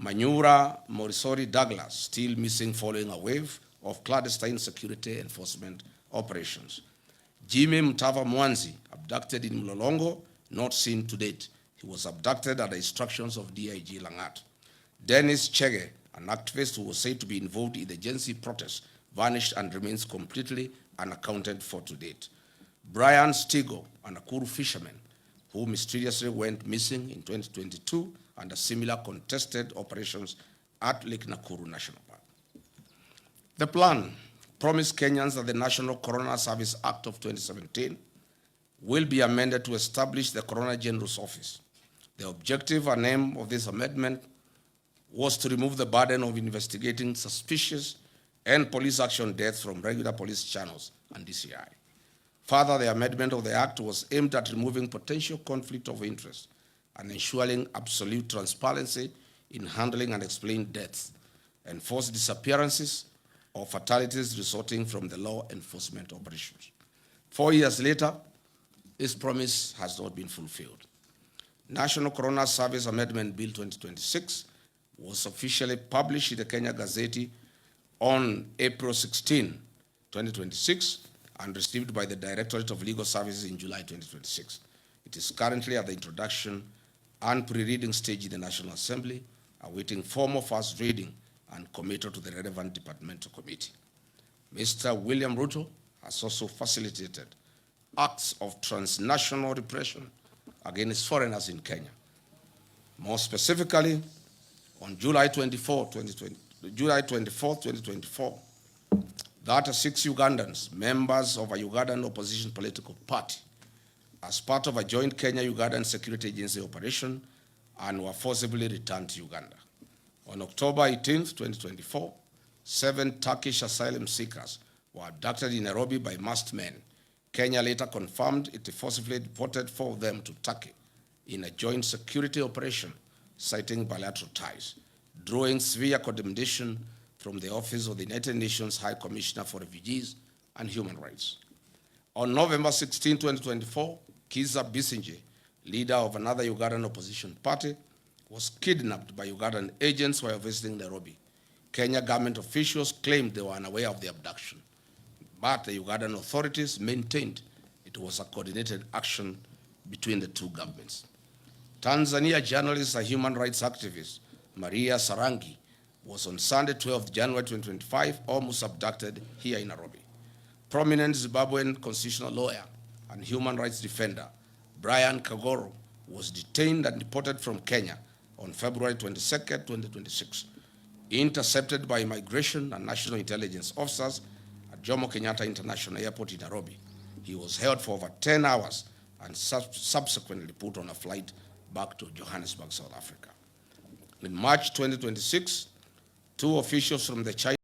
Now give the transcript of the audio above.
Manyura Morisori Douglas, still missing following a wave of clandestine security enforcement operations. Jimmy Mtava Mwanzi, abducted in Mlolongo, not seen to date. He was abducted at the instructions of DIG Langat. Dennis Chege, an activist who was said to be involved in the Gen Z protest, vanished and remains completely unaccounted for to date. Brian Stigo, an Nakuru fisherman, who mysteriously went missing in 2022 under similar contested operations at Lake Nakuru National Park. The plan promised Kenyans that the National Coroner Service Act of 2017 will be amended to establish the Coroner General's Office. The objective and aim of this amendment was to remove the burden of investigating suspicious and police action deaths from regular police channels and DCI. Further, the amendment of the Act was aimed at removing potential conflict of interest and ensuring absolute transparency in handling and explaining deaths, enforced disappearances, or fatalities resulting from the law enforcement operations. 4 years later, this promise has not been fulfilled. National Coroner Service Amendment Bill 2026 was officially published in the Kenya Gazette on April 16, 2026, and received by the Directorate of Legal Services in July 2026. It is currently at the introduction and pre-reading stage in the National Assembly, awaiting formal first reading and committal to the relevant departmental committee. Mr. William Ruto has also facilitated acts of transnational repression against foreigners in Kenya. More specifically, on July 24, 2024, 36 Ugandans, members of a Ugandan opposition political party, as part of a joint Kenya-Ugandan security agency operation, and were forcibly returned to Uganda. On October 18, 2024, 7 Turkish asylum seekers were abducted in Nairobi by masked men. Kenya later confirmed it forcibly deported 4 of them to Turkey in a joint security operation, citing bilateral ties, drawing severe condemnation from the Office of the United Nations High Commissioner for Refugees and Human Rights. On November 16, 2024, Kiza Bisinje, leader of another Ugandan opposition party, was kidnapped by Ugandan agents while visiting Nairobi. Kenya government officials claimed they were unaware of the abduction, but the Ugandan authorities maintained it was a coordinated action between the two governments. Tanzania journalist and human rights activist Maria Sarangi was on Sunday, 12 January 2025, almost abducted here in Nairobi. Prominent Zimbabwean constitutional lawyer and human rights defender Brian Kagoro was detained and deported from Kenya on February 22, 2026, intercepted by immigration and national intelligence officers at Jomo Kenyatta International Airport in Nairobi. He was held for over 10 hours and subsequently put on a flight back to Johannesburg, South Africa. In March 2026, 2 officials from the China